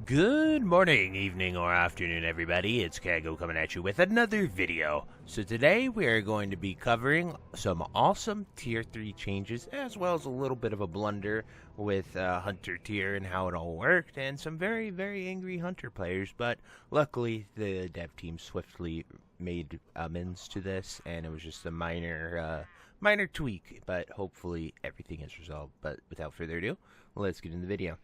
Good morning, evening, or afternoon, everybody. It's Kaghoe coming at you with another video. So today we are going to be covering some awesome Tier 3 changes, as well as a little bit of a blunder with Hunter Tier and how it all worked, and some very, very angry Hunter players. But luckily, the dev team swiftly made amends to this, and it was just a minor tweak, but hopefully everything is resolved. But without further ado, let's get into the video.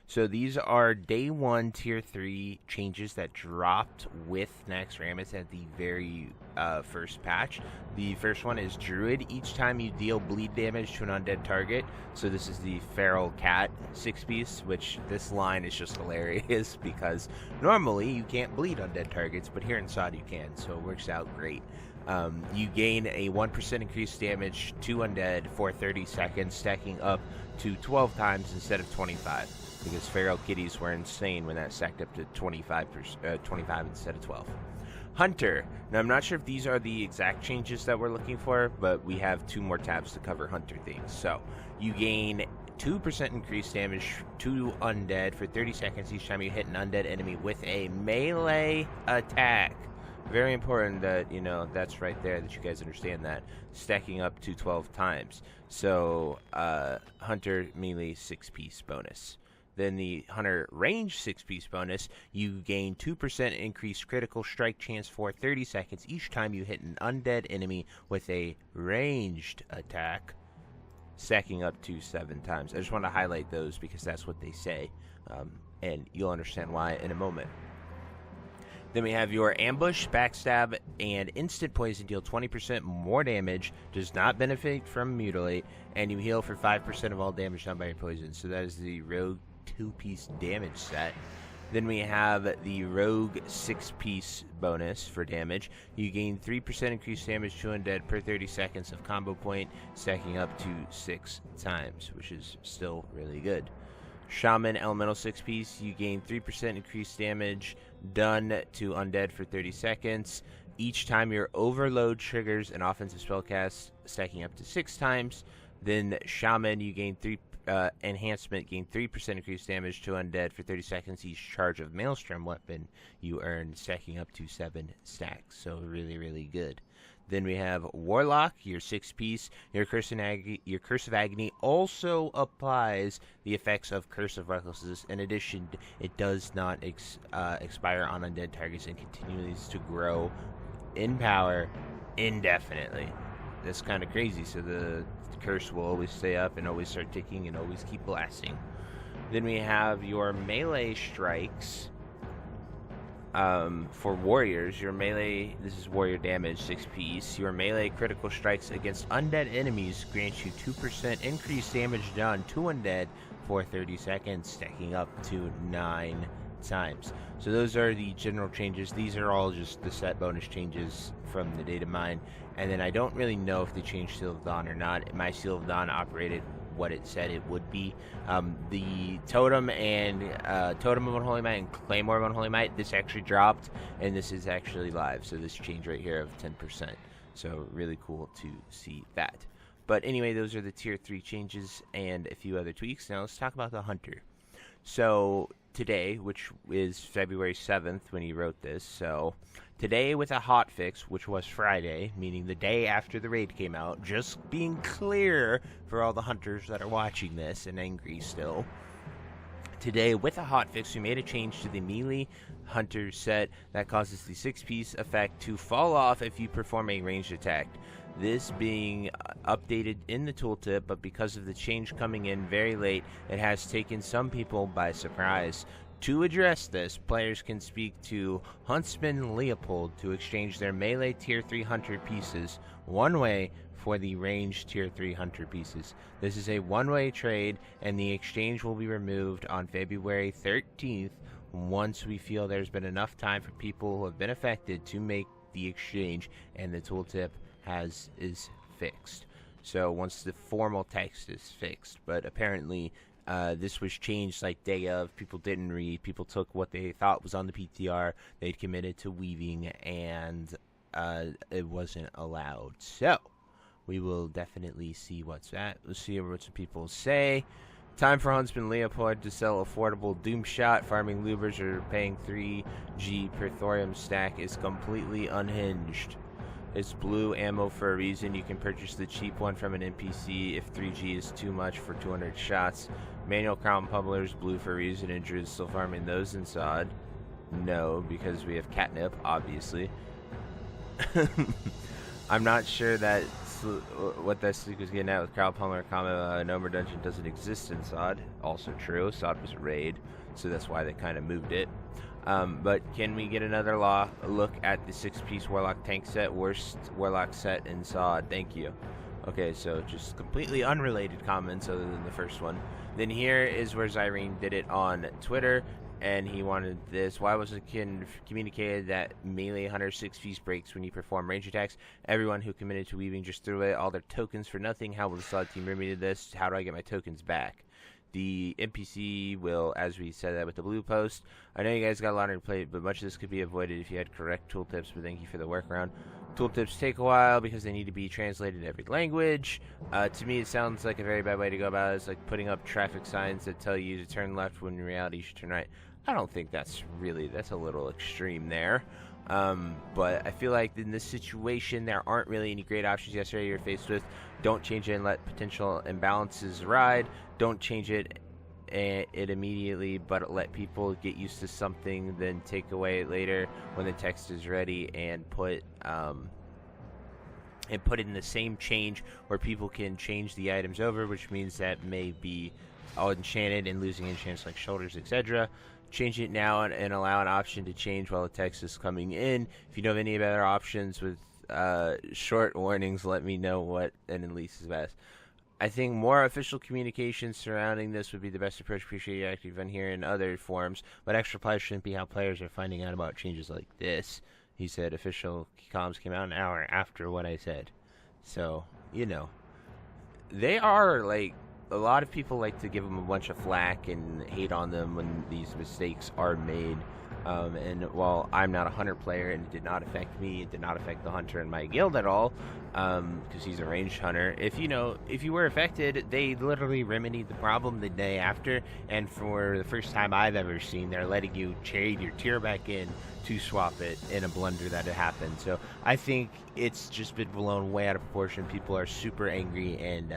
So these are day 1 tier 3 changes that dropped with Naxxramas at the very first patch. The first one is Druid. Each time you deal bleed damage to an undead target. So this is the Feral Cat 6-piece, which this line is just hilarious because normally you can't bleed undead targets, but here in SOD you can, so it works out great. You gain a 1% increased damage to undead for 30 seconds, stacking up to 12 times instead of 25. Because feral kitties were insane when that stacked up to 25 instead of 12. Hunter. Now, I'm not sure if these are the exact changes that we're looking for, but we have 2 more tabs to cover Hunter things. So, you gain 2% increased damage to undead for 30 seconds each time you hit an undead enemy with a melee attack. Very important that, that's right there, that you guys understand that. Stacking up to 12 times. So, Hunter melee 6-piece bonus. Then the Hunter range 6-piece bonus, you gain 2% increased critical strike chance for 30 seconds each time you hit an undead enemy with a ranged attack, stacking up to 7 times. I just want to highlight those because that's what they say, and you'll understand why in a moment. Then we have your ambush, backstab, and instant poison deal 20% more damage, does not benefit from mutilate, and you heal for 5% of all damage done by your poison. So that is the rogue 2-piece damage set. Then we have the rogue 6-piece bonus for damage. You gain 3% increased damage to undead per 30 seconds of combo point, stacking up to 6 times, which is still really good. Shaman elemental 6-piece, you gain 3% increased damage done to undead for 30 seconds each time your overload triggers an offensive spellcast, stacking up to 6 times. Then Shaman, you gain 3 enhancement, gain 3% increased damage to undead for 30 seconds each charge of Maelstrom weapon you earn, stacking up to 7 stacks. So really, really good. Then we have Warlock, your 6-piece. Your Curse of Agony also applies the effects of Curse of Recklessness. In addition, it does not expire on undead targets and continues to grow in power indefinitely. That's kind of crazy. So the curse will always stay up and always start ticking and always keep blasting. Then we have your melee strikes. For warriors, your melee, this is warrior damage 6-piece. Your melee critical strikes against undead enemies grant you 2% increased damage done to undead for 30 seconds, stacking up to 9 times. So those are the general changes. These are all just the set bonus changes from the data mine. And then I don't really know if they changed Seal of Dawn or not. My Seal of Dawn operated what it said it would be. The Totem and Totem of Unholy Might and Claymore of Unholy Might, this actually dropped, and this is actually live. So this change right here of 10%. So really cool to see that. But anyway, those are the tier 3 changes and a few other tweaks. Now let's talk about the Hunter. So today, which is February 7th when he wrote this, so today with a hotfix, which was Friday, meaning the day after the raid came out, just being clear for all the hunters that are watching this and angry still. Today, with a hotfix, we made a change to the melee hunter set that causes the 6-piece effect to fall off if you perform a ranged attack. This being updated in the tooltip, but because of the change coming in very late, it has taken some people by surprise. To address this, players can speak to Huntsman Leopold to exchange their melee tier 3 hunter pieces one way for the ranged tier 3 hunter pieces. This is a one-way trade, and the exchange will be removed on February 13th once we feel there's been enough time for people who have been affected to make the exchange and the tooltip is fixed. So once the formal text is fixed, but apparently this was changed like day of. People didn't read. People took what they thought was on the PTR. They'd committed to weaving, and it wasn't allowed. So we will definitely see what's that. We'll see what some people say. Time for Huntsman Leopold to sell affordable Doom Shot. Farming lubers or paying 3G per thorium stack is completely unhinged. It's blue ammo for a reason. You can purchase the cheap one from an NPC if 3G is too much for 200 shots. Manual crown pummelers, blue for a reason. Druids still farming those in Sod. No, because we have catnip, obviously. I'm not sure that what that Sleek was getting at with crowd pummeler comment. No more dungeon doesn't exist in Sod. Also true. Sod was a raid, so that's why they kind of moved it. But can we get another look at the 6-piece Warlock tank set? Worst Warlock set in Sod. Thank you. Okay, so just completely unrelated comments other than the first one. Then here is where Zyrene did it on Twitter, and he wanted this. Why wasn't communicated that melee hunter 6-piece breaks when you perform range attacks? Everyone who committed to weaving just threw away all their tokens for nothing. How will the Sod team remedy this? How do I get my tokens back? The NPC will, as we said that with the blue post. I know you guys got a lot on your plate, but much of this could be avoided if you had correct tooltips, but thank you for the workaround. Tooltips take a while because they need to be translated in every language. To me, it sounds like a very bad way to go about it. It's like putting up traffic signs that tell you to turn left when in reality you should turn right. I don't think that's a little extreme there. But I feel like in this situation, there aren't really any great options yesterday you're faced with. Don't change it and let potential imbalances ride. Don't change it immediately, but let people get used to something, then take away it later when the text is ready, and put in the same change where people can change the items over, which means that may be all enchanted and losing enchants like shoulders, etc. Change it now and allow an option to change while the text is coming in. If you know of any better options with short warnings, let me know what and at least is best. I think more official communication surrounding this would be the best approach. Appreciate you active on here in other forums, but extra players shouldn't be how players are finding out about changes like this. He said official comms came out an hour after what I said. So, you know, they are like, a lot of people like to give them a bunch of flack and hate on them when these mistakes are made. And while I'm not a hunter player and it did not affect me, it did not affect the hunter in my guild at all, because he's a ranged hunter. If you were affected, they literally remedied the problem the day after, and for the first time I've ever seen, they're letting you trade your tier back in to swap it in a blunder that had happened. So I think it's just been blown way out of proportion. People are super angry, and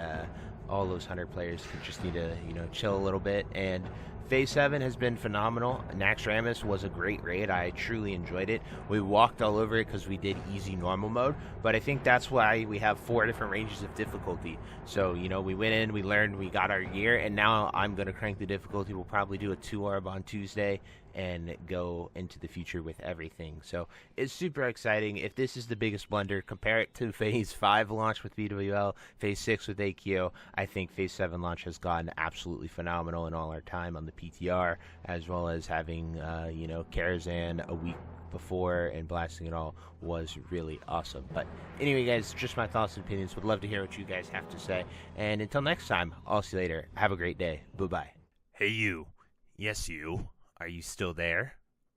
all those hunter players just need to, chill a little bit. And Phase 7 has been phenomenal. Naxxramas was a great raid. I truly enjoyed it. We walked all over it because we did easy normal mode, but I think that's why we have 4 different ranges of difficulty. So, we went in, we learned, we got our gear, and now I'm going to crank the difficulty. We'll probably do a 2-orb on Tuesday and go into the future with everything. So it's super exciting. If this is the biggest blunder, compare it to Phase 5 launch with BWL, Phase 6 with AQO. I think Phase 7 launch has gone absolutely phenomenal in all our time on the PTR, as well as having, Karazhan a week before and blasting it all was really awesome. But anyway, guys, just my thoughts and opinions. Would love to hear what you guys have to say. And until next time, I'll see you later. Have a great day. Bye-bye. Hey, you. Yes, you. Are you still there?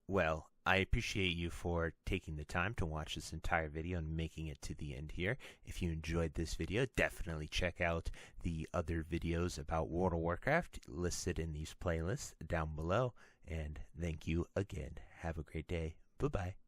Well, I appreciate you for taking the time to watch this entire video and making it to the end here. If you enjoyed this video, definitely check out the other videos about World of Warcraft listed in these playlists down below. And thank you again. Have a great day. Bye-bye.